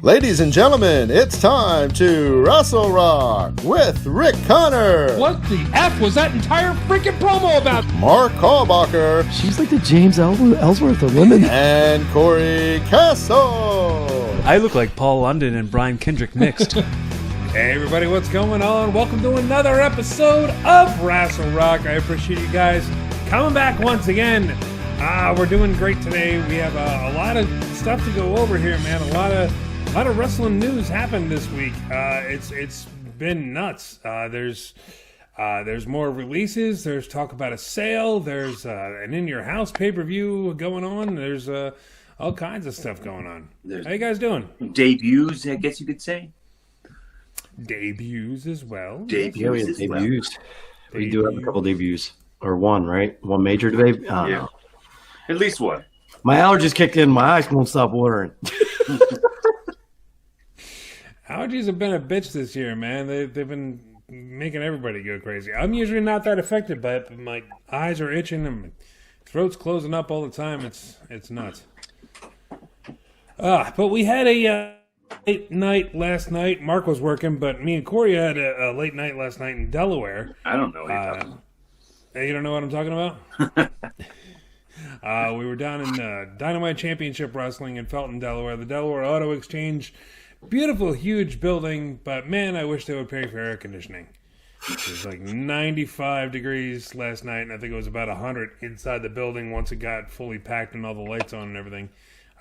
Ladies and gentlemen, it's time to Rassle Rock with Rick Connor. What the F was that entire freaking promo about? Mark Hallbacher. She's like the James Ellsworth of women. And Cory Castle. I look like Paul London and Brian Kendrick mixed. Hey everybody, what's going on? Welcome to another episode of Rassle Rock. I appreciate you guys coming back once again. We're doing great today. We have a lot of stuff to go over here, man. A lot of wrestling news happened this week. It's been nuts. There's more releases. There's talk about a sale. There's an In Your House pay-per-view going on. There's all kinds of stuff going on. How you guys doing? Debuts, I guess you could say. Debuts as well. Debuts as well. We do have a couple debuts. Or one, right? One major debut? Yeah. At least one. My allergies kicked in. My eyes won't stop watering. Allergies have been a bitch this year, man. They've been making everybody go crazy. I'm usually not that affected by it, but my eyes are itching and my throat's closing up all the time. It's nuts. But we had a late night last night. Mark was working, but me and Cory had a late night last night in Delaware. I don't know what you're talking about. You don't know what I'm talking about? We were down in Dynamite Championship Wrestling in Felton, Delaware. The Delaware Auto Exchange. Beautiful, huge building, but man, I wish they would pay for air conditioning. It was like 95 degrees last night, and I think it was about 100 inside the building once it got fully packed and all the lights on and everything.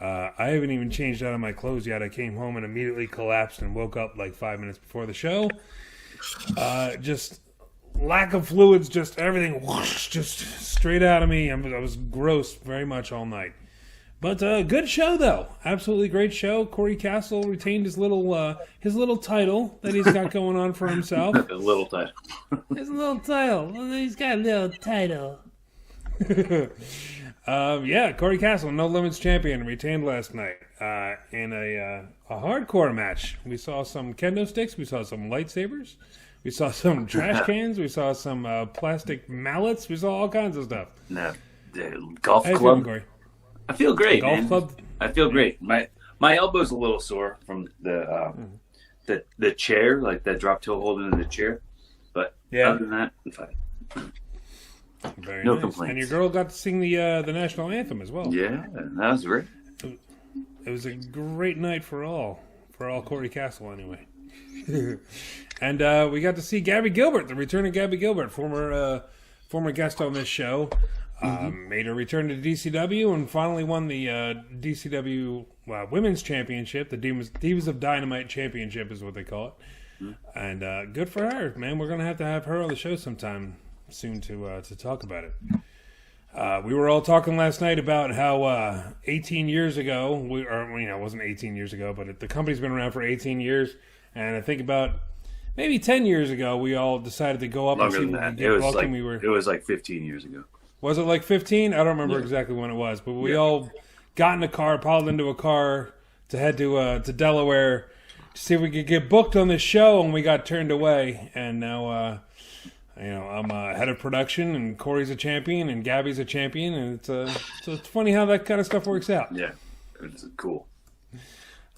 I haven't even changed out of my clothes yet. I came home and immediately collapsed and woke up like 5 minutes before the show. Just lack of fluids, just everything whoosh, just straight out of me. I was gross very much all night. But good show, though. Absolutely great show. Cory Castle retained his little title that he's got going on for himself. A little title. His little title. He's got a little title. Cory Castle, No Limits Champion, retained last night in a hardcore match. We saw some kendo sticks. We saw some lightsabers. We saw some trash cans. We saw some plastic mallets. We saw all kinds of stuff. No, the golf How you club. feeling, Cory? I feel great, Golf man. club? I feel great. My elbow's a little sore from the chair, like that drop toe hold into the chair. But other than that, I'm fine. Very No nice. complaints. And your girl got to sing the national anthem as well. Yeah, that was great. It was a great night for all Cory Castle anyway. And we got to see Gabby Gilbert, the return of Gabby Gilbert, former guest on this show. Made her return to DCW and finally won the DCW Women's Championship. The Divas of Dynamite Championship is what they call it. And good for her, man. We're going to have her on the show sometime soon to talk about it. We were all talking last night about how 18 years ago, it wasn't 18 years ago, but the company's been around for 18 years. And I think about maybe 10 years ago, we all decided to go up Longer and see than what we that. could get. It was like 15 years ago. Was it like 15? I don't remember exactly when it was, but we all got in a car, piled into a car to head to Delaware to see if we could get booked on this show, and we got turned away. And now, I'm head of production, and Cory's a champion, and Gabby's a champion, and so it's funny how that kind of stuff works out. Yeah, it's cool.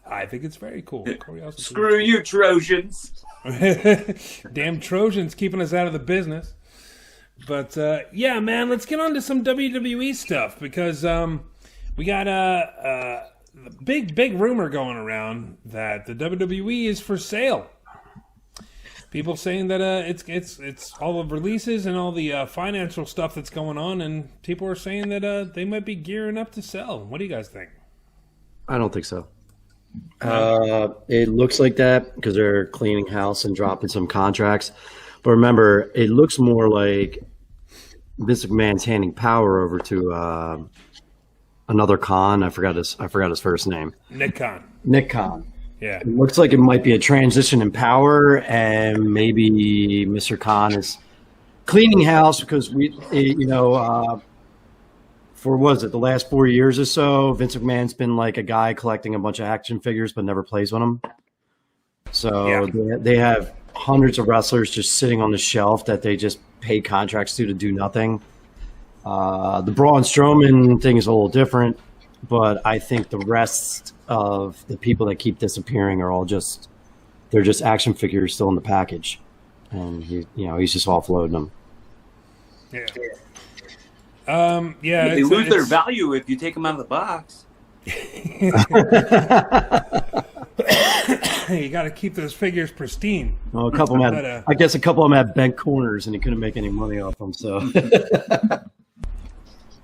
I think it's very cool. Cory also Screw you, Trojans. Damn Trojans keeping us out of the business. But, man, let's get on to some WWE stuff because we got a big rumor going around that the WWE is for sale. People saying that it's all the releases and all the financial stuff that's going on, and people are saying that they might be gearing up to sell. What do you guys think? I don't think so. It looks like that because they're cleaning house and dropping some contracts. But remember, it looks more like Vince McMahon's handing power over to another Khan. I forgot his first name. Nick Khan. Nick Khan. Yeah. It looks like it might be a transition in power, and maybe Mr. Khan is cleaning house because for the last 4 years or so, Vince McMahon's been like a guy collecting a bunch of action figures but never plays with them. So they have hundreds of wrestlers just sitting on the shelf that they just pay contracts to do nothing. The Braun Stroman thing is a little different. but I think the rest of the people that keep disappearing are all they're just action figures still in the package, and he's just offloading them. Yeah. They lose their value if you take them out of the box. You got to keep those figures pristine. Well, a couple of them had, I guess a couple of them had bent corners, and he couldn't make any money off them. So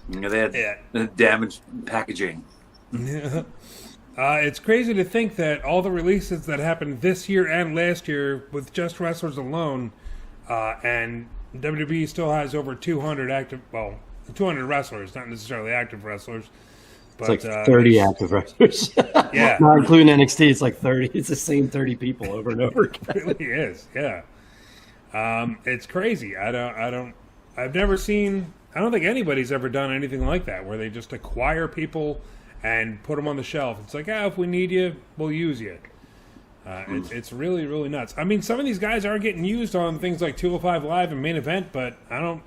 they had damaged packaging. It's crazy to think that all the releases that happened this year and last year with just wrestlers alone, and WWE still has over 200 200 wrestlers, not necessarily active wrestlers. But, it's like 30 active wrestlers. Yeah. Not including NXT, it's like 30. It's the same 30 people over and over again. It really is, yeah. It's crazy. I don't think anybody's ever done anything like that, where they just acquire people and put them on the shelf. It's like, if we need you, we'll use you. It's really, really nuts. I mean, some of these guys are getting used on things like 205 Live and Main Event, but I don't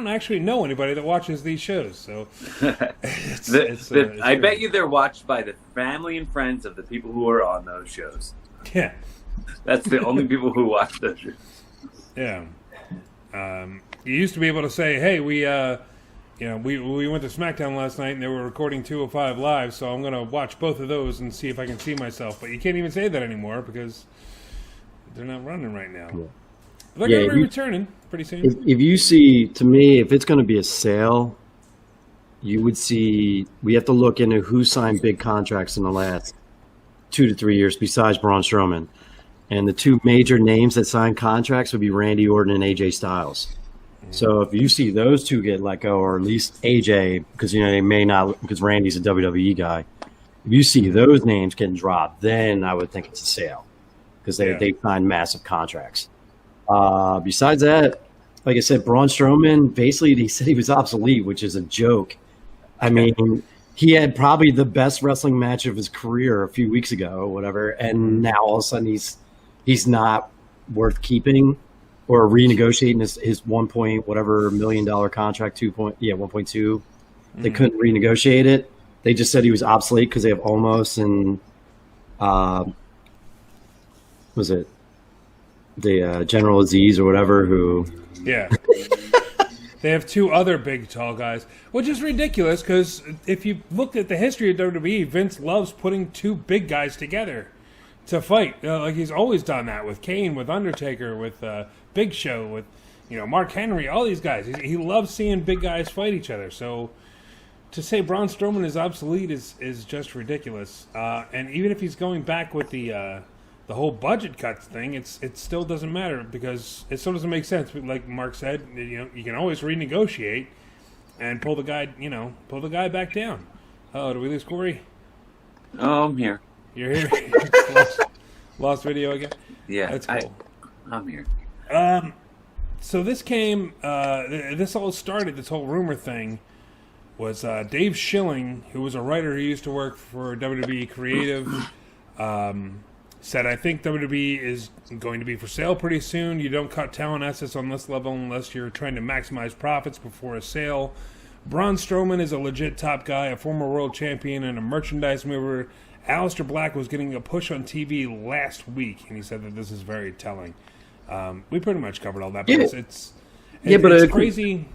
actually know anybody that watches these shows. So I bet you they're watched by the family and friends of the people who are on those shows. Yeah. That's the only people who watch those shows. Yeah. You used to be able to say, hey, we went to SmackDown last night and they were recording 205 Live, so I'm going to watch both of those and see if I can see myself. But you can't even say that anymore because they're not running right now. Yeah. They're going to be returning pretty soon. If you see, to me, if it's going to be a sale, you would see, we have to look into who signed big contracts in the last 2 to 3 years besides Braun Stroman. And the two major names that signed contracts would be Randy Orton and AJ Styles. Mm-hmm. So if you see those two get let go, or at least AJ, because they may not, because Randy's a WWE guy. If you see those names getting dropped, then I would think it's a sale because they signed massive contracts. Besides that, like I said, Braun Strowman, basically he said he was obsolete, which is a joke. I mean, he had probably the best wrestling match of his career a few weeks ago or whatever, and now all of a sudden he's not worth keeping or renegotiating his $1 million contract, 1.2. They couldn't renegotiate it. They just said he was obsolete because they have Omos and was it the General Aziz or whatever who... Yeah. They have two other big, tall guys, which is ridiculous because if you look at the history of WWE, Vince loves putting two big guys together to fight. Like he's always done that with Kane, with Undertaker, with Big Show, with Mark Henry, all these guys. He loves seeing big guys fight each other. So to say Braun Strowman is obsolete is just ridiculous. And even if he's going back with the whole budget cuts thing, it still doesn't matter because it still doesn't make sense. Like Mark said, you can always renegotiate and pull the guy back down. Oh, did we lose Cory? Oh, I'm here. You're here. lost video again. Yeah, that's cool. I'm here. So this came. This all started. This whole rumor thing was Dave Schilling, who was a writer who used to work for WWE Creative. Said, I think WWE is going to be for sale pretty soon. You don't cut talent assets on this level unless you're trying to maximize profits before a sale. Braun Strowman is a legit top guy, a former world champion, and a merchandise mover. Aliester Black was getting a push on TV last week, and he said that this is very telling. We pretty much covered all that, but it's crazy.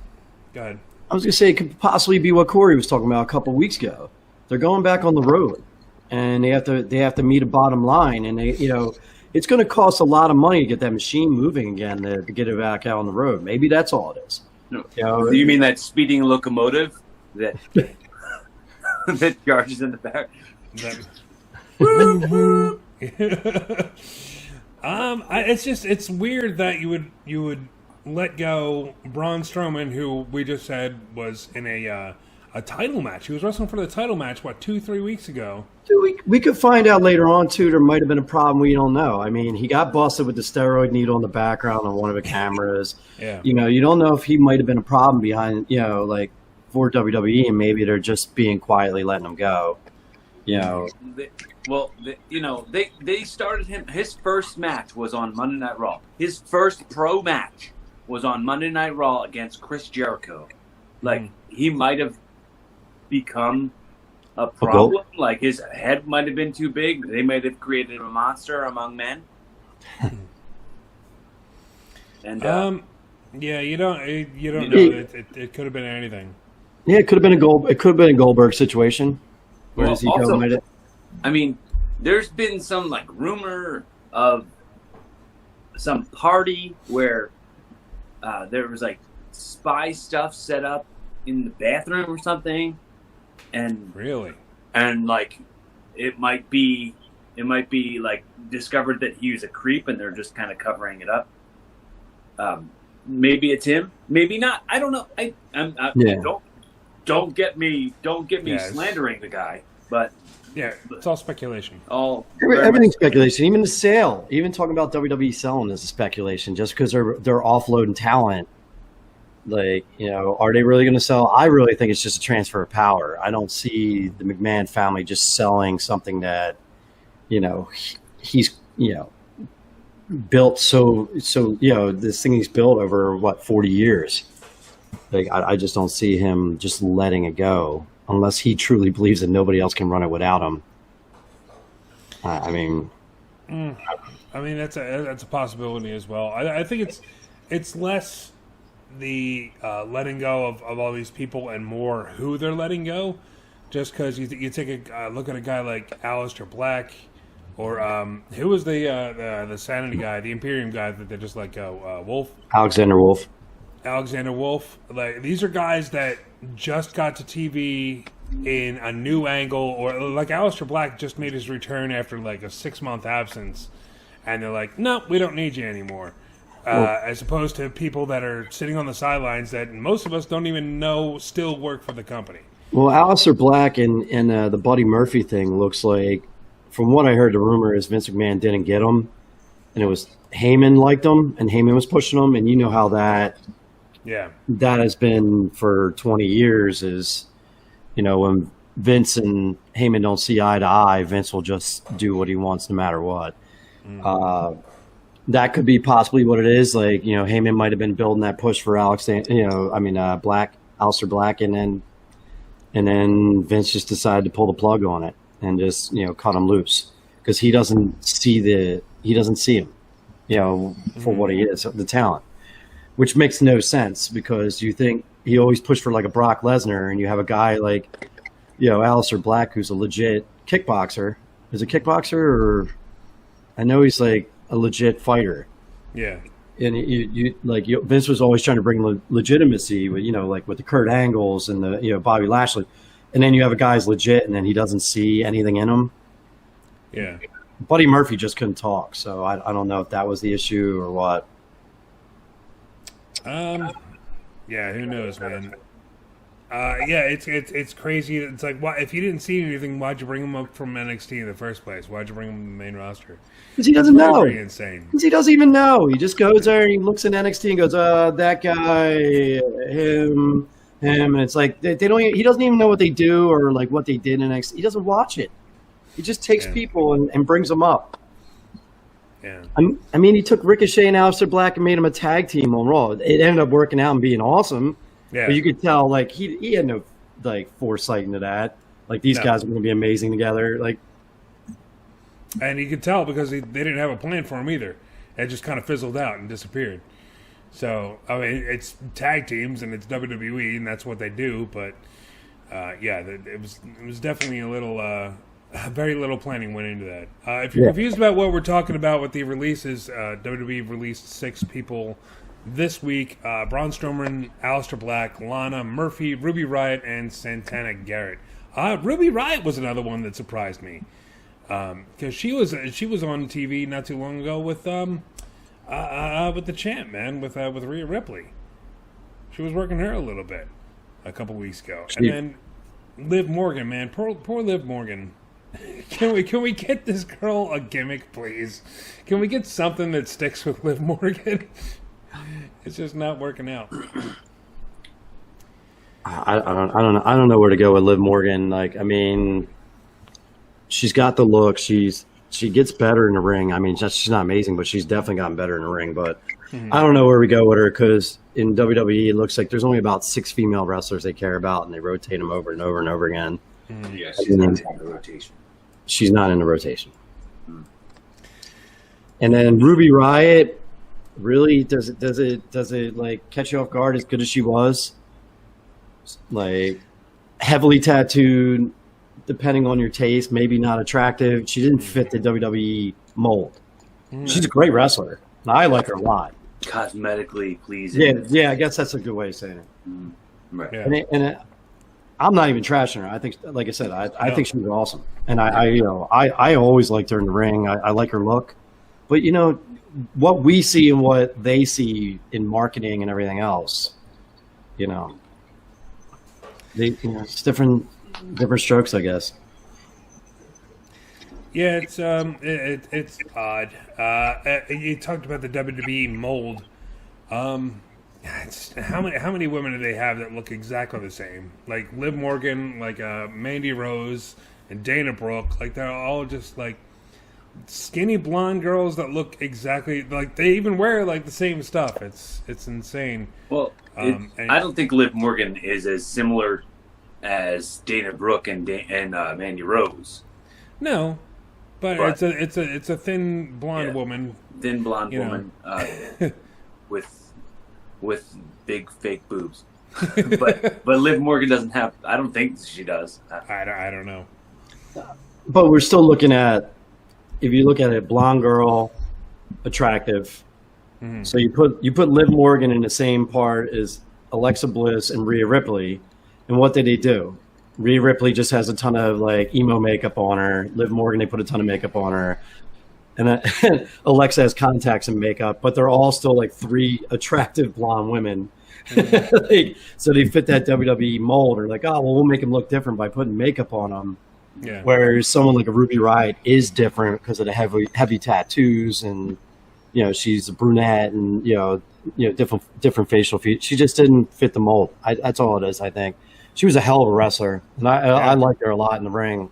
Go ahead. I was going to say it could possibly be what Cory was talking about a couple weeks ago. They're going back on the road. And they have to meet a bottom line, and it's going to cost a lot of money to get that machine moving again to get it back out on the road. Maybe that's all it is. No. You mean that speeding locomotive that that charges in the back? It's weird that you would let go Braun Strowman, who we just said was in a title match. He was wrestling for the title match, 2-3 weeks ago. Dude, we could find out later on, too. There might have been a problem we don't know. I mean, he got busted with the steroid needle in the background on one of the cameras. Yeah. You don't know if he might have been a problem behind, for WWE, and maybe they're just being quietly letting him go. They started him. His first match was on Monday Night Raw. His first pro match was on Monday Night Raw against Chris Jericho. He might have become a problem. Like his head might have been too big. They might have created a monster among men. And yeah, you don't know. It could have been anything. Yeah, it could have been a Goldberg situation. Where does he go with it? I mean, there's been some like rumor of some party where there was like spy stuff set up in the bathroom or something, and like it might be like discovered that he was a creep and they're just kind of covering it up. Maybe it's him, maybe not. I don't know. Don't get me slandering the guy, but it's all speculation. Everything's speculation. Even the sale, even talking about WWE selling is a speculation, just because they're offloading talent. Like, are they really going to sell? I really think it's just a transfer of power. I don't see the McMahon family just selling something that, he's built so this thing he's built over 40 years. Like, I just don't see him just letting it go unless he truly believes that nobody else can run it without him. I mean that's a possibility as well. I think it's less the letting go of all these people and more who they're letting go. Just because you take a look at a guy like Aliester Black, or who was the Sanity guy, the Imperium guy that they just let go, Wolf? Alexander Wolf. Like, these are guys that just got to TV in a new angle, or like Aliester Black just made his return after like a 6-month absence, and they're like, no, we don't need you anymore. As opposed to people that are sitting on the sidelines that most of us don't even know still work for the company. Well, Alistair Black and the Buddy Murphy thing looks like, from what I heard, the rumor is Vince McMahon didn't get him, and it was Heyman liked him, and Heyman was pushing him, and you know how that has been for 20 years is, when Vince and Heyman don't see eye to eye, Vince will just do what he wants no matter what. That could be possibly what it is. Like, Heyman might have been building that push for Alistair Black, and then Vince just decided to pull the plug on it and just, cut him loose because he doesn't see him, for what he is, the talent, which makes no sense because you think he always pushed for like a Brock Lesnar, and you have a guy like, Alistair Black, who's a legit kickboxer. Is a kickboxer, or I know he's like a legit fighter. Yeah. And Vince was always trying to bring legitimacy with, like with the Kurt Angles and the, Bobby Lashley. And then you have a guy's legit and then he doesn't see anything in him. Yeah. Buddy Murphy just couldn't talk. So I don't know if that was the issue or what. Yeah, who knows, man. It's crazy. It's like, why, if you didn't see anything, why'd you bring him up from NXT in the first place? Why'd you bring him to the main roster? Because he doesn't know. Pretty insane. Because he doesn't even know. He just goes there and he looks at NXT and goes, that guy, him, and it's like they don't. He doesn't even know what they do or like what they did in NXT. He doesn't watch it. He just takes people and brings them up. Yeah. I mean, he took Ricochet and Aleister Black and made him a tag team on Raw. It ended up working out and being awesome. Yeah. But you could tell, like, he had no, like, foresight into that. Like, these guys are going to be amazing together. Like, and you could tell because they didn't have a plan for him either. It just kind of fizzled out and disappeared. So, I mean, it's tag teams and it's WWE and that's what they do. But, it was definitely a little... very little planning went into that. If you're confused about what we're talking about with the releases, WWE released 6 people this week. Braun Strowman, Aliester Black, Lana, Murphy, Ruby Riott, and Santana Garrett. Ruby Riott was another one that surprised me. Because she was on TV not too long ago with the champ, man, with Rhea Ripley. She was working her a little bit a couple weeks ago. And then Liv Morgan, man. Poor Liv Morgan. Can we get this girl a gimmick, please? Can we get something that sticks with Liv Morgan? It's just not working out. I don't know where to go with Liv Morgan. Like, I mean, she's got the look. She gets better in the ring. I mean, she's not amazing, but she's definitely gotten better in the ring. But I don't know where we go with her because in WWE it looks like there's only about 6 female wrestlers they care about, and they rotate them over and over and over again. Yeah, she's not in the rotation. She's not in the rotation. And then Ruby Riott, really, does it like catch you off guard as good as she was? Like heavily tattooed, depending on your taste, maybe not attractive. She didn't fit the WWE mold. She's a great wrestler. I like her a lot. Cosmetically pleasing. Yeah, I guess that's a good way of saying it. Right. Yeah. I'm not even trashing her. I think, like I said, I think she was awesome, and I always liked her in the ring. I like her look, but what we see and what they see in marketing and everything else, it's different strokes, I guess. Yeah, it's odd. You talked about the WWE mold. How many women do they have that look exactly the same? Like Liv Morgan, like Mandy Rose, and Dana Brooke. Like they're all just like skinny blonde girls that look exactly like they even wear like the same stuff. It's insane. Well, I don't think Liv Morgan is as similar as Dana Brooke and Mandy Rose. No, but it's a thin blonde woman. Thin blonde woman with big fake boobs. but Liv Morgan doesn't have. I don't think she does. I don't know. But we're still looking at, if you look at it, blonde girl, attractive. Mm-hmm. So you put Liv Morgan in the same part as Alexa Bliss and Rhea Ripley, and what did they do? Rhea Ripley just has a ton of like emo makeup on her. Liv Morgan, they put a ton of makeup on her. And Alexa has contacts and makeup, but they're all still like three attractive blonde women. Mm-hmm. So they fit that WWE mold. Or like, oh, well, we'll make them look different by putting makeup on them. Yeah. Whereas someone like a Ruby Riott is different because of the heavy tattoos, and she's a brunette, and different facial features. She just didn't fit the mold. That's all it is. I think she was a hell of a wrestler, and I liked her a lot in the ring.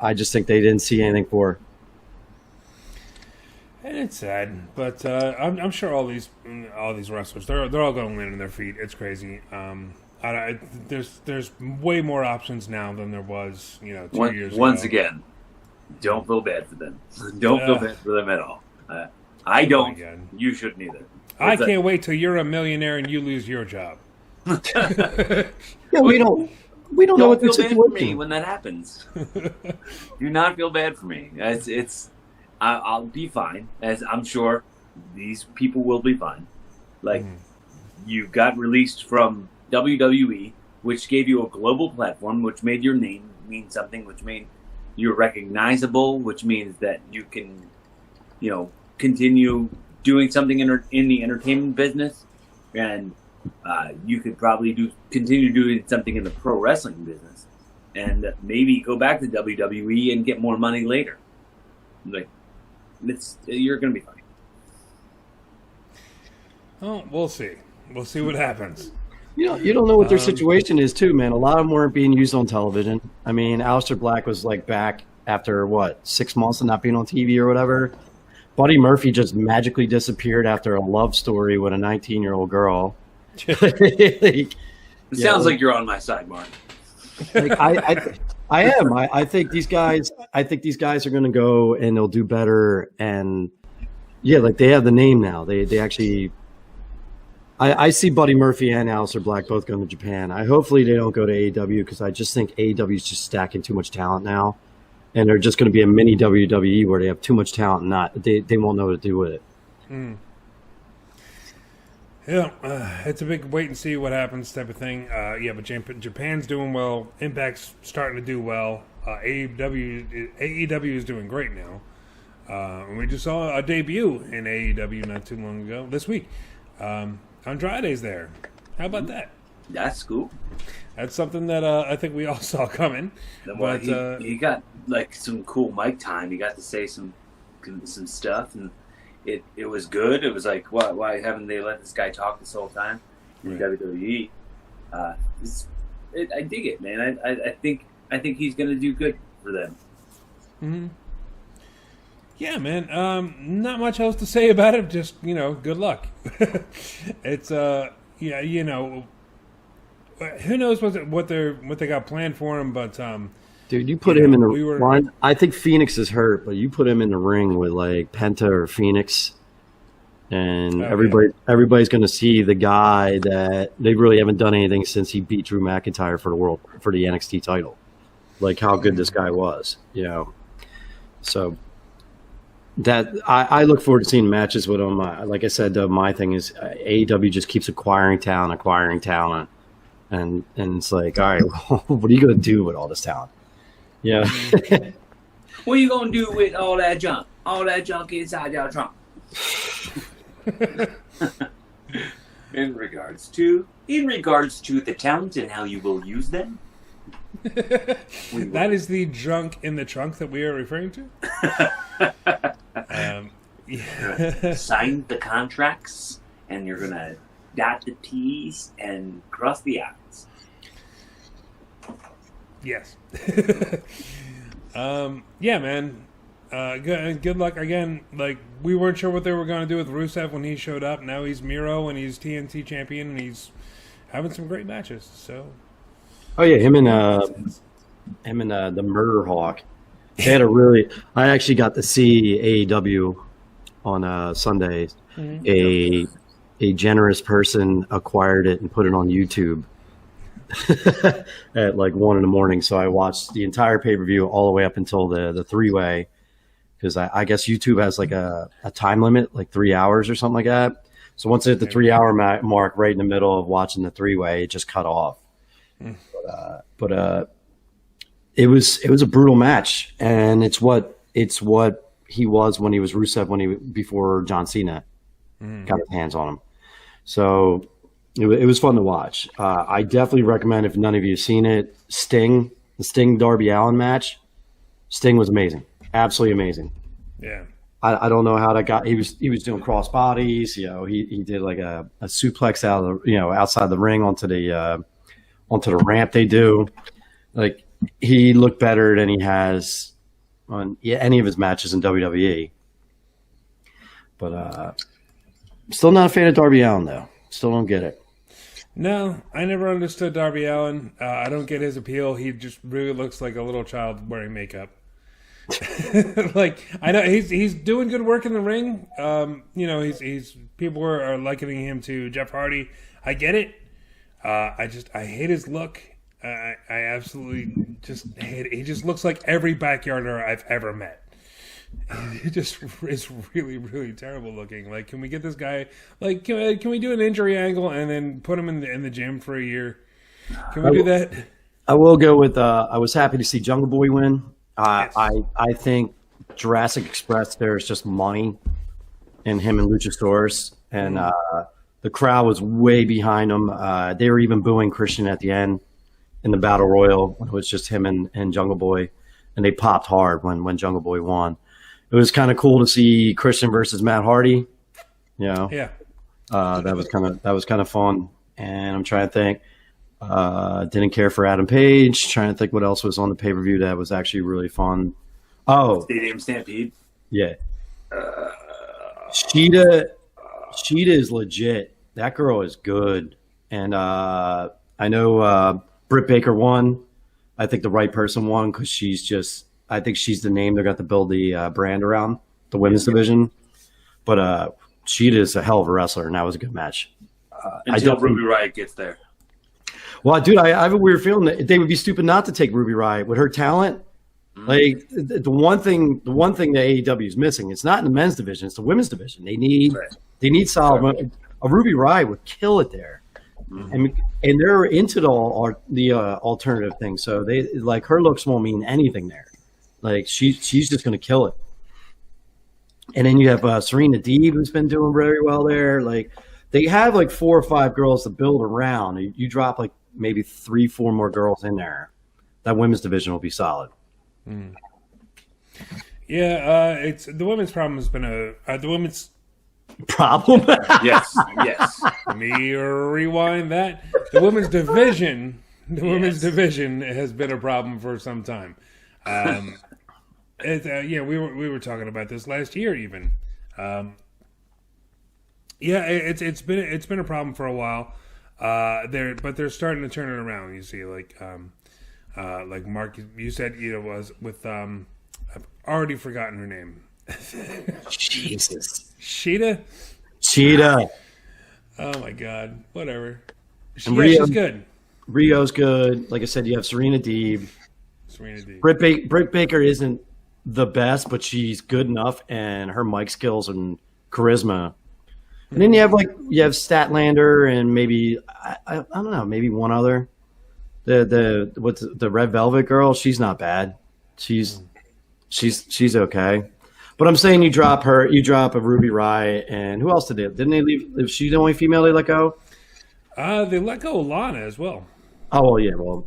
I just think they didn't see anything for her. And it's sad, but I'm sure all these wrestlers they're all going to land on their feet. It's crazy. There's way more options now than there was 2 years ago. Once again, don't feel bad for them. Don't feel bad for them at all. I don't. You shouldn't either. I can't wait till you're a millionaire and you lose your job. Yeah, we don't know what the situation feel bad for me when that happens. Do not feel bad for me. I'll be fine, as I'm sure these people will be fine. Like, you got released from WWE, which gave you a global platform, which made your name mean something, which made you recognizable, which means that you can, continue doing something in the entertainment business, and you could probably continue doing something in the pro wrestling business, and maybe go back to WWE and get more money later. Like, you're going to be fine. Oh, we'll see. We'll see what happens. You don't know what their situation is, too, man. A lot of them weren't being used on television. I mean, Aliester Black was like back after 6 months of not being on TV or whatever. Buddy Murphy just magically disappeared after a love story with a 19-year-old girl. It sounds like you're on my side, Mark. I am. I think these guys are going to go and they'll do better. And yeah, like they have the name now. They actually. I see Buddy Murphy and Aliester Black both going to Japan. Hopefully they don't go to AEW, because I just think AEW is just stacking too much talent now, and they're just going to be a mini WWE where they have too much talent and they won't know what to do with it. Mm. Yeah, it's a big wait and see what happens type of thing. But Japan's doing well. Impact's starting to do well. AEW is doing great now. And we just saw a debut in AEW not too long ago, this week. Andrade's there. How about that? That's cool. That's something that I think we all saw coming. Well, he got like some cool mic time. He got to say some stuff, and it was good. It was like, why haven't they let this guy talk this whole time in WWE? I dig it, man. I think he's going to do good for them. Mm-hmm. Yeah, man. Not much else to say about it. Just good luck. It's who knows what they got planned for him? But dude, you put him in the ring. I think Phoenix is hurt, but you put him in the ring with like Penta or Phoenix, and everybody's going to see the guy that they really haven't done anything since he beat Drew McIntyre for the NXT title. Like how good this guy was, you know. So that I look forward to seeing matches with him. Like I said, my thing is AEW just keeps acquiring talent, and it's like, all right, what are you going to do with all this talent? Yeah. What are you going to do with all that junk? All that junk inside your trunk. In regards to the talent and how you will use them. That is the junk in the trunk that we are referring to. Sign the contracts, and you're gonna dot the T's and cross the I's. Yes. Yeah, man. Good luck again. Like, we weren't sure what they were going to do with Rusev when he showed up. Now he's Miro and he's TNT champion and he's having some great matches. So, oh yeah, him and the Murder Hawk. They had I actually got to see AEW on Sunday. Mm-hmm. A generous person acquired it and put it on YouTube at like 1 a.m. So I watched the entire pay-per-view all the way up until the three-way. Because I guess YouTube has like a time limit, like 3 hours or something like that. So once it hit the 3 hour mark, right in the middle of watching the three-way, it just cut off. But it was a brutal match, and it's what he was when he was Rusev before John Cena got his hands on him. So it was fun to watch. I definitely recommend, if none of you have seen it, the Sting Darby Allin match. Sting was amazing. Absolutely amazing. Yeah. I don't know how that got. He was doing cross bodies. You know, he did like a suplex outside the ring onto the ramp. They do. Like, he looked better than he has on any of his matches in WWE. But still not a fan of Darby Allin though. Still don't get it. No, I never understood Darby Allin. I don't get his appeal. He just really looks like a little child wearing makeup. Like, I know he's doing good work in the ring. He's people are likening him to Jeff Hardy. I get it. I hate his look. I absolutely just hate it. He just looks like every backyarder I've ever met. He just is really, really terrible looking. Like, can we get this guy? Like, can we do an injury angle and then put him in the gym for a year? Can we do that? I will go with. I was happy to see Jungle Boy win. Yes. I think Jurassic Express, there's just money in him and Luchasaurus, and the crowd was way behind him. They were even booing Christian at the end in the Battle Royal when it was just him and Jungle Boy, and they popped hard when Jungle Boy won. It was kind of cool to see Christian versus Matt Hardy. You know, yeah, that was kind of fun. And I'm trying to think. Didn't care for Adam Page. Trying to think what else was on the pay-per-view that was actually really fun. Oh, Stadium Stampede. Yeah. Sheeta is legit. That girl is good. And I know Britt Baker won. I think the right person won because I think she's the name they're going to build the brand around, the women's division. But Sheeta is a hell of a wrestler, and that was a good match. Until Ruby Riott gets there. Well, dude, I have a weird feeling that they would be stupid not to take Ruby Riott with her talent. Like, the one thing that AEW is missing, it's not in the men's division, it's the women's division. They need solid. A Ruby Riott would kill it there, and they're into the alternative thing. So they like her looks won't mean anything there. Like she's just going to kill it. And then you have Serena Deeb, who's been doing very well there. Like, they have like 4 or 5 girls to build around. You drop like maybe 3-4 more girls in there, that women's division will be solid. Yeah, it's the women's problem has been the women's problem. yes. Let me rewind that. The women's division has been a problem for some time. We were talking about this last year even. It's been a problem for a while. They're starting to turn it around. You see, like Mark, you said, was with I've already forgotten her name. Jesus. Cheetah. Oh my God! Whatever. She's good. Rio's good. Like I said, you have Serena Deeb. Britt Baker isn't the best, but she's good enough, and her mic skills and charisma. And then you have Statlander and maybe I don't know, maybe one other. The Red Velvet girl. She's not bad. She's okay. But I'm saying you drop a Ruby Riott, and who else didn't they leave? Is she the only female they let go? They let go of Lana as well. Oh well, yeah, well.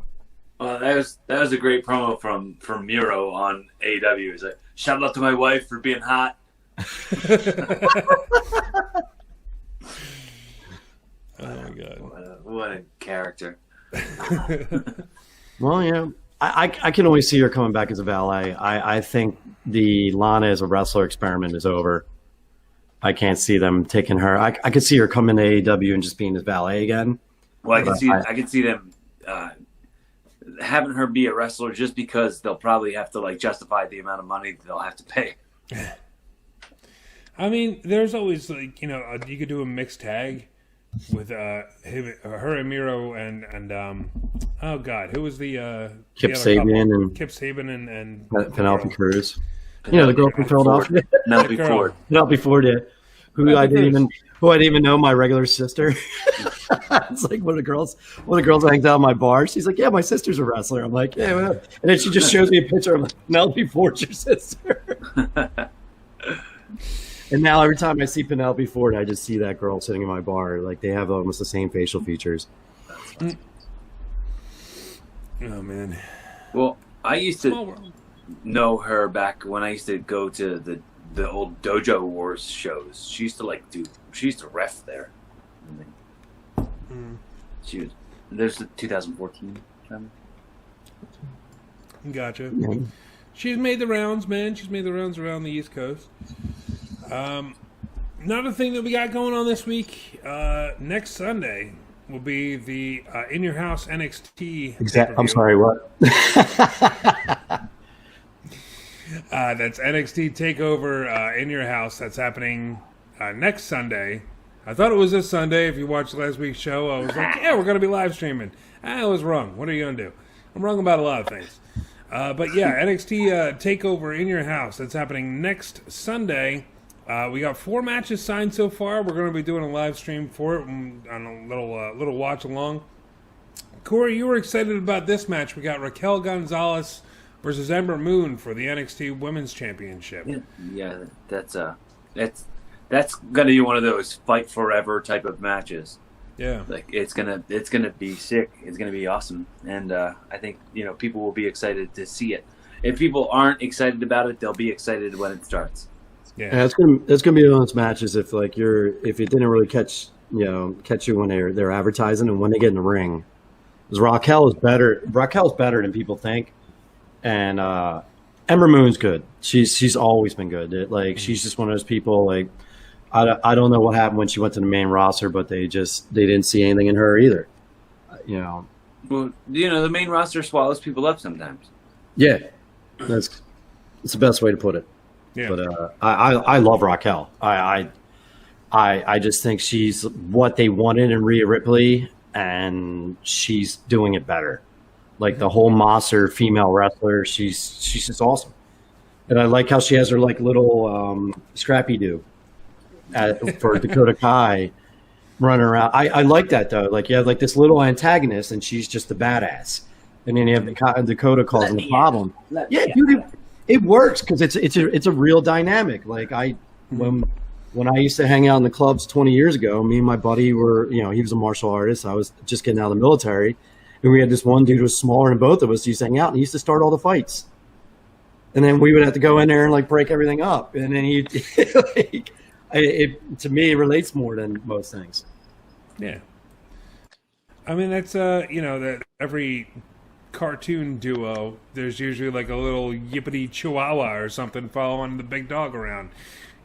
That was a great promo from Miro on AEW. He's like, shout out to my wife for being hot. Oh my God! What a character. Well, yeah, I can only see her coming back as a valet. I think the Lana as a wrestler experiment is over. I can't see them taking her. I could see her coming to AEW and just being a valet again. Well, I can see them having her be a wrestler just because they'll probably have to justify the amount of money they'll have to pay. I mean, there's always you could do a mixed tag with her and Miro and oh God, who was the Kip Sabian and Penelope Cruz. The girl from Philadelphia. Penelope Ford, yeah. Who I didn't even know, my regular sister. It's like one of the girls hangs out in my bar. She's like, yeah, my sister's a wrestler. I'm like, yeah, well. And then she just shows me a picture. I'm like, Penelope Ford's your sister. And now every time I see Penelope Ford, I just see that girl sitting in my bar. Like, they have almost the same facial features. Oh man. Well, I used to know her back when I used to go to the old Dojo Wars shows. She used to ref there. There's the 2014 time. Gotcha. She's made the rounds, man. She's made the rounds around the East Coast. Another thing that we got going on this week, next Sunday will be the In Your House NXT. Exactly. I'm sorry, what? That's NXT TakeOver In Your House. That's happening next Sunday. I thought it was this Sunday. If you watched last week's show, I was like, yeah, we're going to be live streaming. I was wrong. What are you going to do? I'm wrong about a lot of things. But yeah, NXT TakeOver In Your House. That's happening next Sunday. We got 4 matches signed so far. We're going to be doing a live stream for it on a little watch along. Corey, you were excited about this match. We got Raquel Gonzalez versus Ember Moon for the NXT Women's Championship. Yeah, that's going to be one of those fight forever type of matches. Yeah, it's gonna be sick. It's gonna be awesome, and I think people will be excited to see it. If people aren't excited about it, they'll be excited when it starts. Yeah, it's gonna be one of those matches if it didn't really catch you when they're advertising and when they get in the ring. Because Raquel is better than people think, and Ember Moon's good. She's always been good. She's just one of those people like. I don't know what happened when she went to the main roster, but they didn't see anything in her either. Well, the main roster swallows people up sometimes. Yeah, it's the best way to put it. Yeah. But I love Raquel. I just think she's what they wanted in Rhea Ripley, and she's doing it better. Like the whole Monster female wrestler, she's just awesome. And I like how she has her little Scrappy Doo. For Dakota Kai running around. I like that though. You have this little antagonist and she's just the badass. And then you have Dakota causing the problem. Dude, it works because it's a real dynamic. When I used to hang out in the clubs 20 years ago, me and my buddy were, he was a martial artist. I was just getting out of the military. And we had this one dude who was smaller than both of us. He used to hang out and he used to start all the fights. And then we would have to go in there and break everything up. And then he to me, it relates more than most things. Yeah. I mean, that's, that every cartoon duo, there's usually a little yippity chihuahua or something following the big dog around.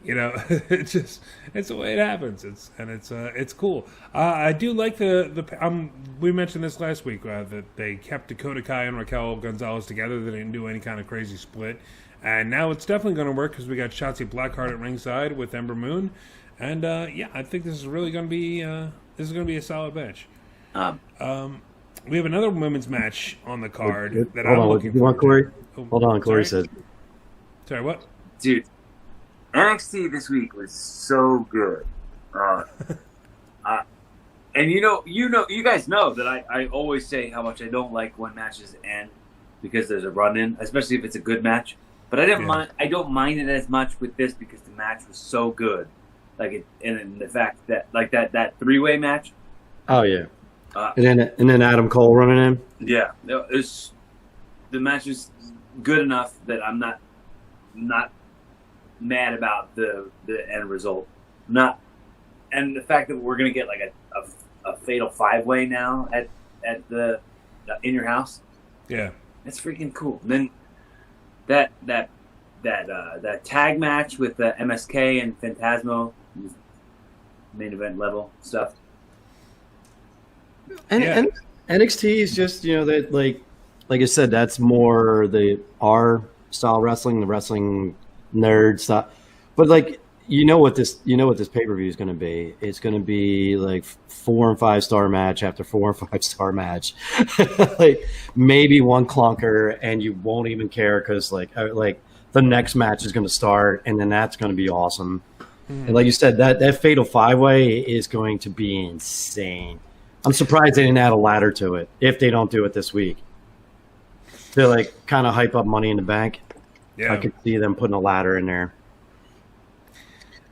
it's the way it happens. It's cool. I do like we mentioned this last week that they kept Dakota Kai and Raquel Gonzalez together. They didn't do any kind of crazy split, and now it's definitely going to work because we got Shotzi Blackheart at ringside with Ember Moon, and I think this is really going to be a solid match. We have another women's match on the card that I'm looking for. You want Corey? Hold on, Corey says. Sorry, what? Dude, NXT this week was so good. And you guys know that I always say how much I don't like when matches end because there's a run-in, especially if it's a good match. But I don't mind it as much with this because the match was so good. And the fact that that three-way match. Oh yeah. And then Adam Cole running in. Yeah, the match is good enough that I'm not mad about the end result. And the fact that we're gonna get like a fatal 5-way now at the In Your House. Yeah, that's freaking cool. And then that tag match with MSK and Phantasmo, main event level stuff. And NXT is just that like I said, that's more our style wrestling, the wrestling nerd stuff. But what this pay-per-view is going to be. It's going to be like 4 and 5 star match after 4 and 5 star match, like maybe one clunker, and you won't even care because like the next match is going to start, and then that's going to be awesome. And like you said, that fatal 5-way is going to be insane. I'm surprised they didn't add a ladder to it if they don't do it this week. To like kind of hype up Money in the Bank. Yeah. I could see them putting a ladder in there.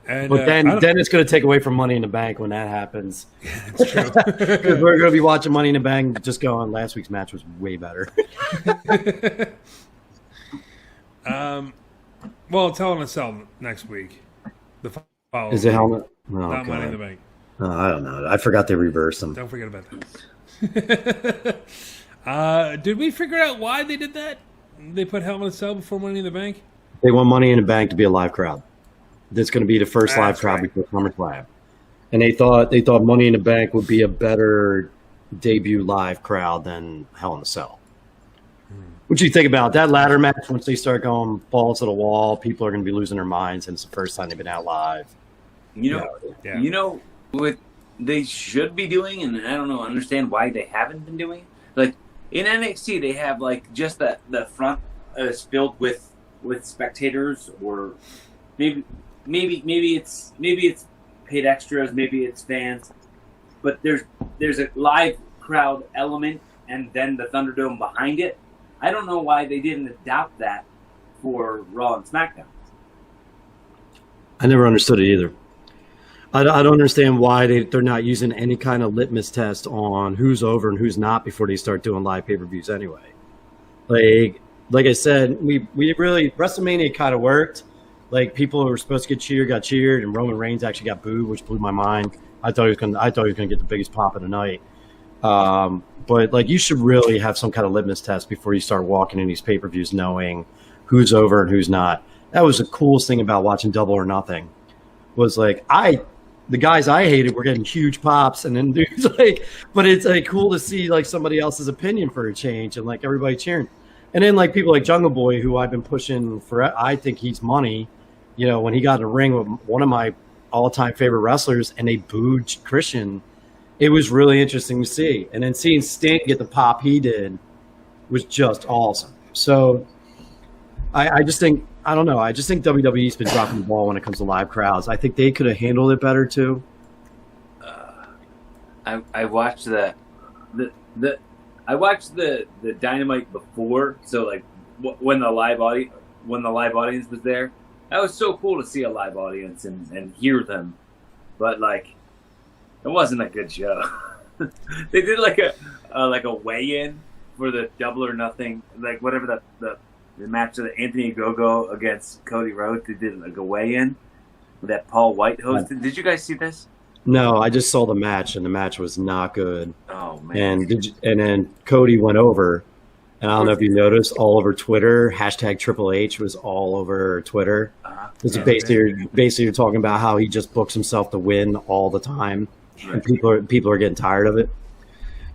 And, but then it's going to take away from Money in the Bank when that happens. Yeah, that's true. Because we're going to be watching Money in the Bank just going, last week's match was way better. Well, it's Hell in a Cell next week. The following Is it Hell in not Money in the Bank. I don't know. I forgot they reversed them. Don't forget about that. Did we figure out why they did that? They put Hell in a Cell before Money in the Bank? They want Money in the Bank to be a live crowd. That's going to be the first live crowd before SummerSlam. And they thought Money in the Bank would be a better debut live crowd than Hell in a Cell. What you think about that ladder match? Once they start going balls to the wall, people are going to be losing their minds, and it's the first time they've been out live. You know what they should be doing, and I don't understand why they haven't been doing. Like in NXT, they have like just the front is filled with spectators, or maybe it's paid extras, maybe it's fans, but there's a live crowd element, and then the Thunderdome behind it. I don't know why they didn't adopt that for Raw and SmackDown. I never understood it either. I don't understand why they're not using any kind of litmus test on who's over and who's not before they start doing live pay-per-views anyway. Like I said, we really, WrestleMania kind of worked. Like, people who were supposed to get cheered got cheered, and Roman Reigns actually got booed, which blew my mind. I thought he was going to get the biggest pop of the night. But like, you should really have some kind of litmus test before you start walking in these pay-per-views knowing who's over and who's not. That was the coolest thing about watching Double or Nothing. Was like, the guys I hated were getting huge pops, and then dudes like, but it's like cool to see like somebody else's opinion for a change, and like everybody cheering. And then like people like Jungle Boy, who I've been pushing for, I think he's money. When he got in the ring with one of my all-time favorite wrestlers, and they booed Christian, it was really interesting to see. And then seeing Sting get the pop he did was just awesome. So I just think, I don't know. I just think WWE's been dropping the ball when it comes to live crowds. I think they could have handled it better too. I watched I watched the Dynamite before, so like when the live audience was there, that was so cool to see a live audience and hear them. But like, it wasn't a good show. They did like a weigh-in for the Double or Nothing, like whatever the match of Anthony Ogogo against Cody Rhodes. They did like a weigh-in that Paul White hosted. Did you guys see this? No, I just saw the match, and the match was not good. Oh man! And then Cody went over, and I don't know if you noticed, all over Twitter, #Triple H was all over Twitter. Because basically you're talking about how he just books himself to win all the time, and people are getting tired of it.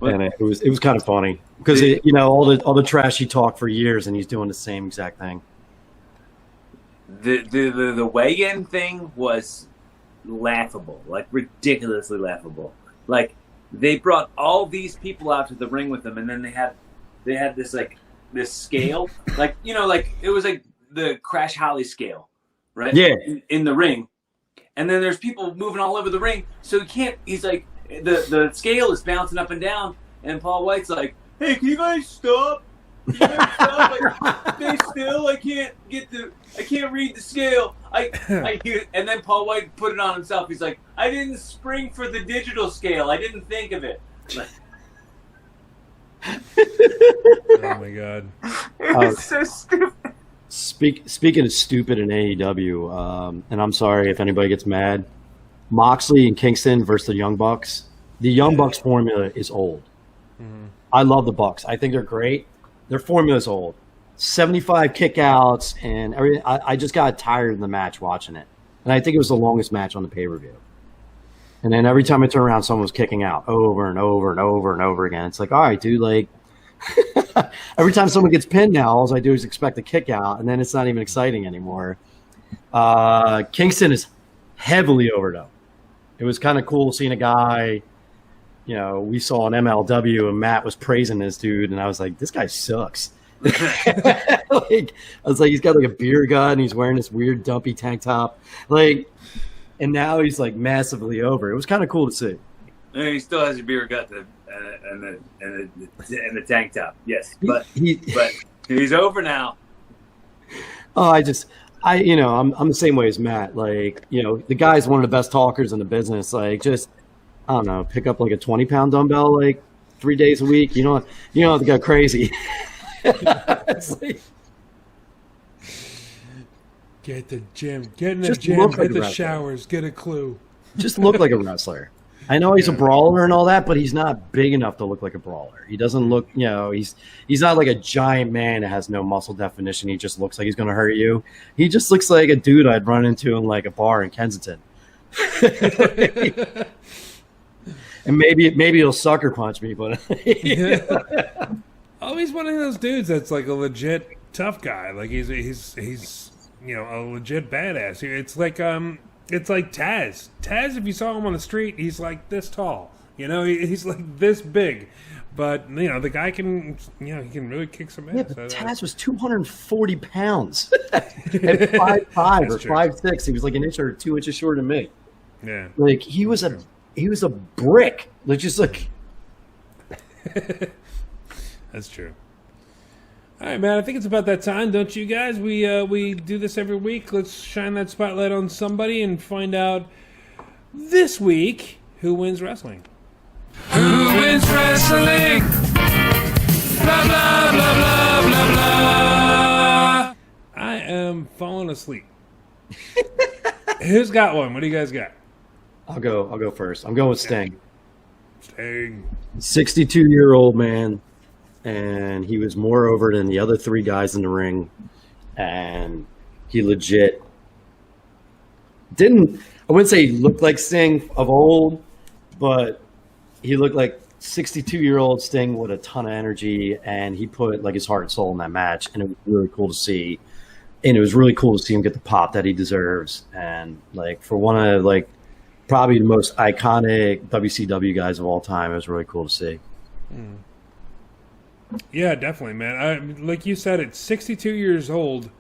And it was kind of funny because all the trash he talked for years, and he's doing the same exact thing. The weigh-in thing was laughable, like ridiculously laughable. Like they brought all these people out to the ring with them, and then they had this scale, like it was like the Crash Holly scale, right? Yeah. In the ring, and then there's people moving all over the ring, so he can't. He's like the scale is bouncing up and down, and Paul White's like, "Hey, can you guys stop? Can you guys stop? Like, stay still. I can't read the scale. And then Paul White put it on himself. He's like, I didn't spring for the digital scale. I didn't think of it. Like, Oh my god. it's so stupid. Speaking of stupid in AEW, and I'm sorry if anybody gets mad, Moxley and Kingston versus the Young Bucks. The Young Bucks formula is old. Mm-hmm. I love the Bucks. I think they're great. Their formula is old. 75 kickouts and everything. I just got tired of the match watching it. And I think it was the longest match on the pay-per-view. And then every time I turn around, someone was kicking out over and over and over and over again. It's like, all right, dude, like every time someone gets pinned now, all I do is expect a kick out, and then it's not even exciting anymore. Kingston is heavily overdone. It was kind of cool seeing a guy, we saw an MLW and Matt was praising this dude, and I was like, this guy sucks. I was like, he's got like a beer gun, and he's wearing this weird dumpy tank top, and now he's like massively over. It was kind of cool to see. And he still has a beer gut and the tank top, yes, but he's over now. Oh, I'm the same way as Matt. Like, the guy's one of the best talkers in the business. Like, just I don't know, pick up like a 20-pound dumbbell like 3 days a week. You don't have to go crazy. It's like, get the gym, get in the gym, hit the showers, get a clue. Just look like a wrestler. I know he's a brawler and all that, but he's not big enough to look like a brawler. He doesn't look, he's not like a giant man that has no muscle definition. He just looks like he's going to hurt you. He just looks like a dude I'd run into in like a bar in Kensington. And maybe he'll sucker punch me, but Oh, he's one of those dudes that's like a legit tough guy. Like he's a legit badass. It's like Taz. Taz, if you saw him on the street, he's like this tall. He's like this big. But the guy can he can really kick some ass. Yeah, but Taz was 240 pounds at 5'5" or 5'6". He was like an inch or 2 inches shorter than me. Yeah, like he was a brick. Like just like. That's true. All right, man. I think it's about that time, don't you guys? We do this every week. Let's shine that spotlight on somebody and find out this week who wins wrestling. Who wins wrestling? Blah blah blah blah blah blah. I am falling asleep. Who's got one? What do you guys got? I'll go first. I'm going with Sting. Sting. 62-year-old man. And he was more over than the other three guys in the ring. And he legit I wouldn't say he looked like Sting of old, but he looked like 62-year-old Sting with a ton of energy, and he put like his heart and soul in that match, and it was really cool to see. And it was really cool to see him get the pop that he deserves. And like for one of like probably the most iconic WCW guys of all time, it was really cool to see. Mm. Yeah, definitely, man. Like you said, it's 62 years old.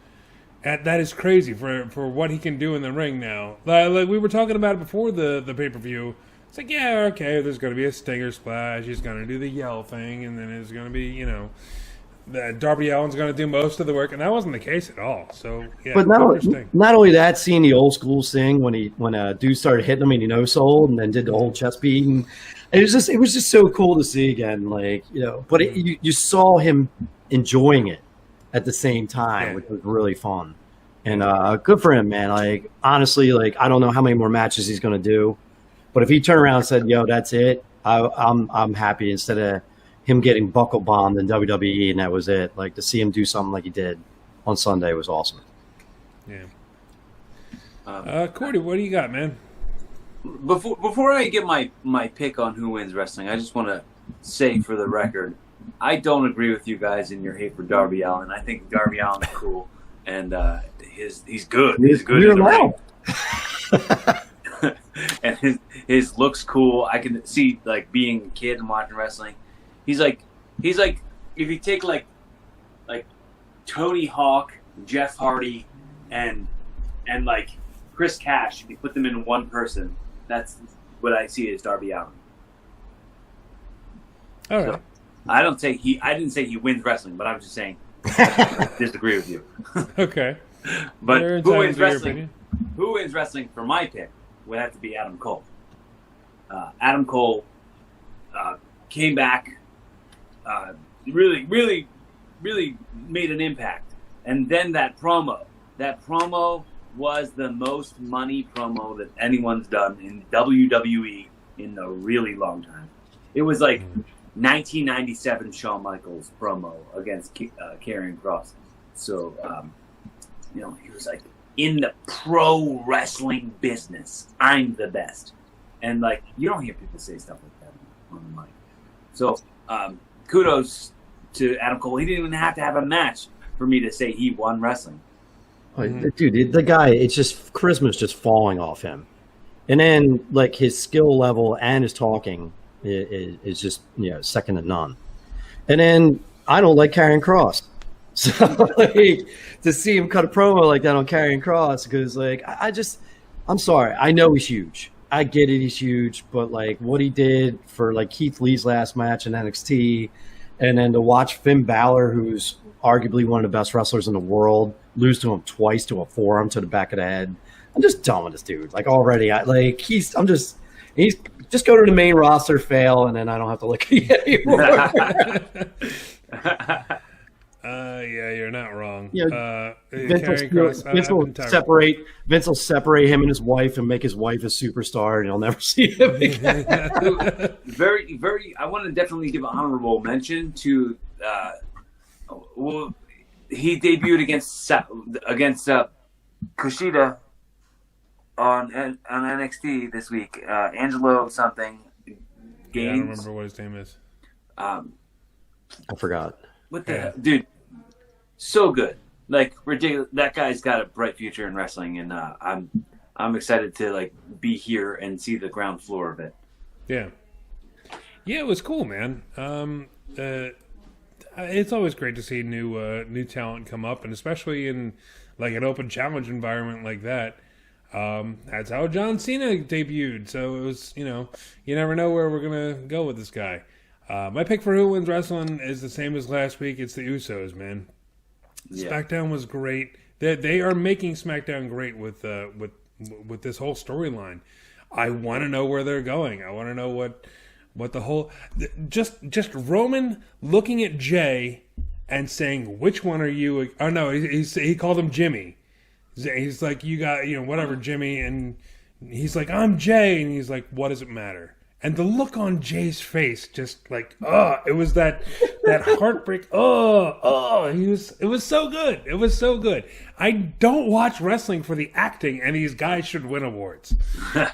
That is crazy for what he can do in the ring now. Like we were talking about it before the pay-per-view. It's like, yeah, okay, there's going to be a Stinger splash. He's going to do the yell thing, and then it's going to be, that Darby Allin's going to do most of the work, and that wasn't the case at all. So, yeah, but not only that, seeing the old school Sting when a dude started hitting him and he no-sold and then did the whole chest beat, and it was just so cool to see again, But you saw him enjoying it at the same time, which was really fun, and good for him, man. Like honestly, like I don't know how many more matches he's going to do, but if he turned around and said, "Yo, that's it," I'm happy instead of him getting buckle bombed in WWE and that was it. Like to see him do something like he did on Sunday was awesome. Yeah. Cordy, what do you got, man? Before I get my pick on who wins wrestling, I just want to say for the record, I don't agree with you guys in your hate for Darby Allin. I think Darby Allin's cool, and he's good. He's good in the ring. And his looks cool. I can see like being a kid and watching wrestling. He's like if you take like Tony Hawk, Jeff Hardy, and like Chris Cash, if you put them in one person, that's what I see as Darby Allin. All right. So, I didn't say he wins wrestling, but I'm just saying I disagree with you. Okay. But You're who entitled wins to your wrestling? opinion. Who wins wrestling for my pick would have to be Adam Cole. Adam Cole came back, really made an impact, and then that promo was the most money promo that anyone's done in WWE in a really long time. It was like 1997 Shawn Michaels promo against Karrion Kross. So, he was like, in the pro wrestling business, I'm the best. And like, you don't hear people say stuff like that on the mic. So, kudos to Adam Cole. He didn't even have to have a match for me to say he won wrestling. Dude, the guy, it's just charisma's just falling off him. And then like his skill level and his talking is just second to none. And then I don't like Karrion Kross. So like, to see him cut a promo like that on Karrion Kross, because like I'm sorry, I know he's huge. I get it, he's huge, but like what he did for like Keith Lee's last match in NXT, and then to watch Finn Balor, who's arguably one of the best wrestlers in the world, lose to him twice to a forearm to the back of the head. I'm just done with this dude. Like already, he's just go to the main roster, fail, and then I don't have to look at it anymore. Yeah, you're not wrong. Vince will separate him and his wife and make his wife a superstar, and you'll never see him again. I want to definitely give an honorable mention to. He debuted against Kushida on NXT this week. Angelo something. Gaines. Yeah, I don't remember what his name is. I forgot. What the hell? Dude, so good. Like, ridiculous. That guy's got a bright future in wrestling, and I'm excited to like be here and see the ground floor of it. Yeah, it was cool, man. It's always great to see new talent come up, and especially in like an open challenge environment like that. That's how John Cena debuted. So it was, you never know where we're gonna go with this guy. My pick for who wins wrestling is the same as last week. It's the Usos, man. Yeah. SmackDown was great. They are making SmackDown great with this whole storyline. I want to know where they're going. I want to know what the whole just Roman looking at Jay and saying, "Which one are you?" Oh no, he called him Jimmy. He's like, "You got whatever, Jimmy," and he's like, "I'm Jay," and he's like, "What does it matter?" And the look on Jay's face, just like, it was that heartbreak. It was so good. It was so good. I don't watch wrestling for the acting, and these guys should win awards.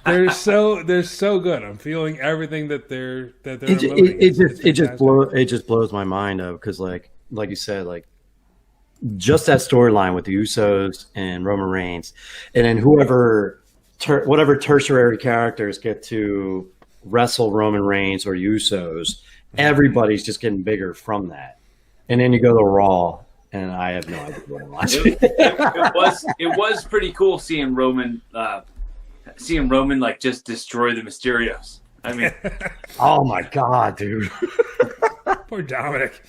They're so good. I'm feeling everything that they're it just blows my mind up, because like you said, like just that storyline with the Usos and Roman Reigns, and then whatever tertiary characters get to wrestle Roman Reigns or Usos, everybody's just getting bigger from that. And then you go to Raw, and I have no idea what I'm watching. It was pretty cool seeing Roman like just destroy the Mysterios. I mean, oh my god, dude! Poor Dominic.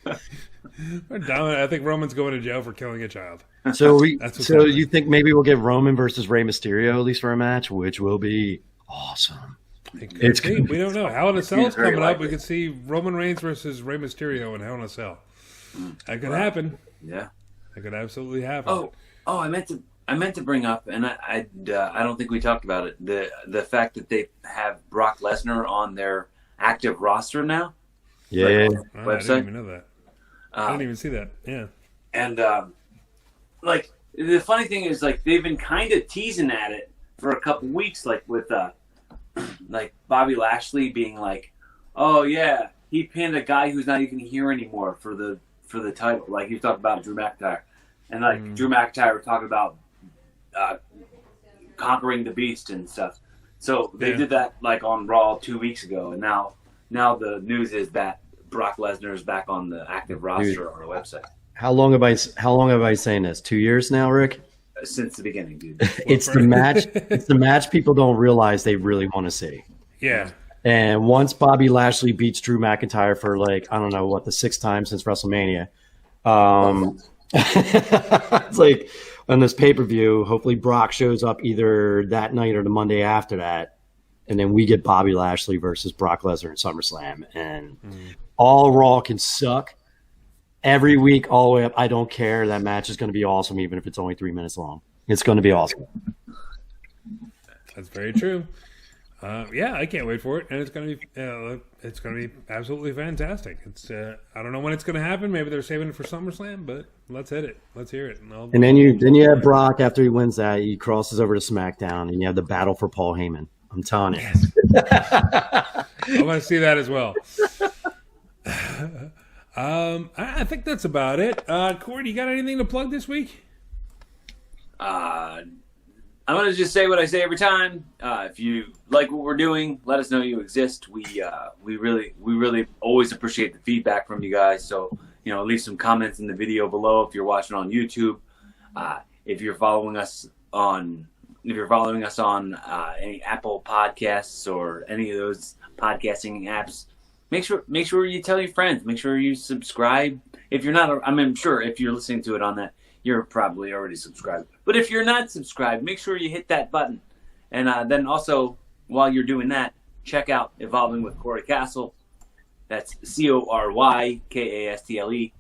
I think Roman's going to jail for killing a child. So you think maybe we'll get Roman versus Rey Mysterio at least for a match, which will be awesome. We don't know. Hell in a Cell is coming up. We could see Roman Reigns versus Rey Mysterio in Hell in a Cell. That could happen. Yeah, that could absolutely happen. Oh! I meant to bring up, and I don't think we talked about it. The fact that they have Brock Lesnar on their active roster now. Yeah, I didn't even know that. I didn't even see that. Yeah, and like the funny thing is, like, they've been kind of teasing at it for a couple weeks, like with like Bobby Lashley being like, "Oh yeah, he pinned a guy who's not even here anymore for the title." Like he was talking about Drew McIntyre, and like Drew McIntyre was talking about conquering the Beast and stuff. So they did that like on Raw 2 weeks ago, and now the news is that Brock Lesnar is back on the active roster on the website. How long have I saying this? 2 years now, Rick? Since the beginning, dude. It's the match. It's the match people don't realize they really want to see. Yeah. And once Bobby Lashley beats Drew McIntyre for like, I don't know what, the 6th time since WrestleMania. It's like on this pay-per-view, hopefully Brock shows up either that night or the Monday after that. And then we get Bobby Lashley versus Brock Lesnar in SummerSlam. And all Raw can suck. Every week, all the way up, I don't care. That match is going to be awesome, even if it's only 3 minutes long. It's going to be awesome. That's very true. Yeah, I can't wait for it, and it's going to be absolutely fantastic. It's I don't know when it's going to happen. Maybe they're saving it for SummerSlam, but let's hit it. Let's hear it. And then you have Brock after he wins that. He crosses over to SmackDown, and you have the battle for Paul Heyman. I'm telling you. I want to see that as well. I think that's about it. Cory, you got anything to plug this week? I'm going to just say what I say every time. If you like what we're doing, let us know you exist. We really always appreciate the feedback from you guys. So, leave some comments in the video below if you're watching on YouTube. If you're following us on any Apple Podcasts or any of those podcasting apps, make sure you tell your friends. Make sure you subscribe. If you're not, I'm sure if you're listening to it on that, you're probably already subscribed. But if you're not subscribed, make sure you hit that button. And then also, while you're doing that, check out Evolving with Cory Castle. That's CoryKastle.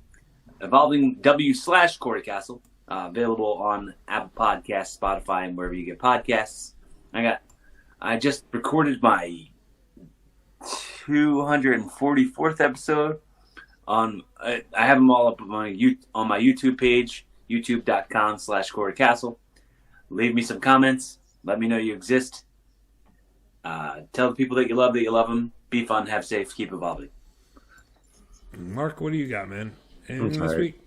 Evolving W/Cory Castle. Available on Apple Podcasts, Spotify, and wherever you get podcasts. I just recorded my 244th episode I have them all up on my YouTube page, youtube.com/Cory Castle. Leave me some comments. Let me know you exist. Tell the people that you love them. Be fun, have safe, keep evolving. Mark, what do you got, man? Anything this week?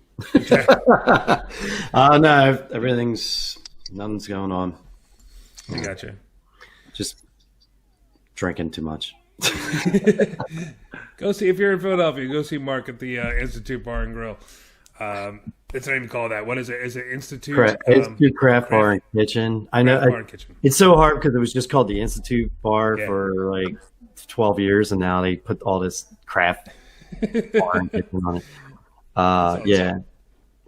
No, nothing's going on. I gotcha. Just drinking too much. Go see, if you're in Philadelphia, go see Mark at the Institute Bar and Grill. It's not even called that. What is it? Is it Institute? Institute Craft Bar and Kitchen. I know. Bar and Kitchen. It's so hard because it was just called the Institute Bar for like 12 years, and now they put all this craft bar and kitchen on it. Yeah.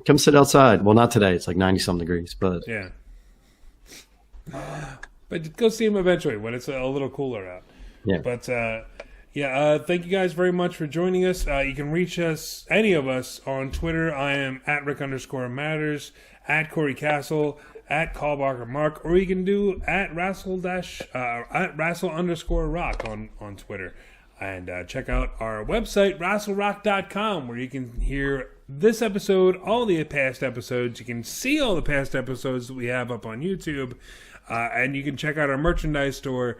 Come sit outside. Well, not today. It's like 90-some degrees, but yeah. But go see him eventually when it's a little cooler out. Yeah. But thank you guys very much for joining us. You can reach us, any of us, on Twitter. I am at Rick_Matters, at Cory Castle, at Callbarker Mark, or you can do at Rassle_Rock on Twitter. And check out our website, RassleRock.com, where you can hear this episode, all the past episodes. You can see all the past episodes that we have up on YouTube. And you can check out our merchandise store,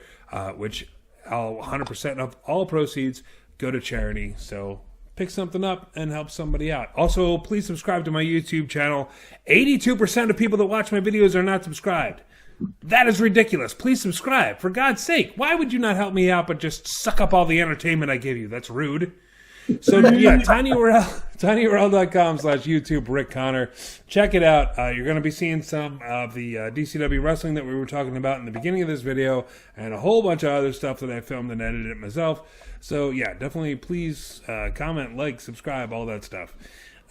which 100% of all proceeds go to charity. So pick something up and help somebody out. Also, please subscribe to my YouTube channel. 82% of people that watch my videos are not subscribed. That is ridiculous. Please subscribe. For God's sake, why would you not help me out but just suck up all the entertainment I give you? That's rude. So, yeah, tinyurl.com/YouTube Rick Connor. Check it out. You're going to be seeing some of the DCW wrestling that we were talking about in the beginning of this video and a whole bunch of other stuff that I filmed and edited myself. So, yeah, definitely please comment, like, subscribe, all that stuff.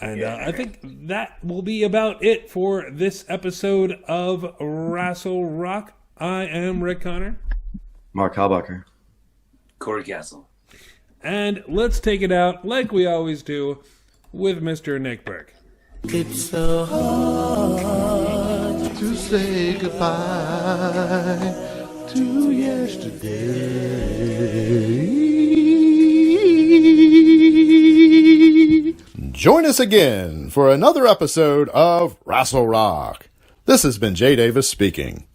And I think that will be about it for this episode of Rassle Rock. I am Rick Connor. Mark Hallbacher. Cory Castle. And let's take it out, like we always do, with Mr. Nick Burke. It's so hard to say goodbye to yesterday. Join us again for another episode of Rassle Rock. This has been Jay Davis speaking.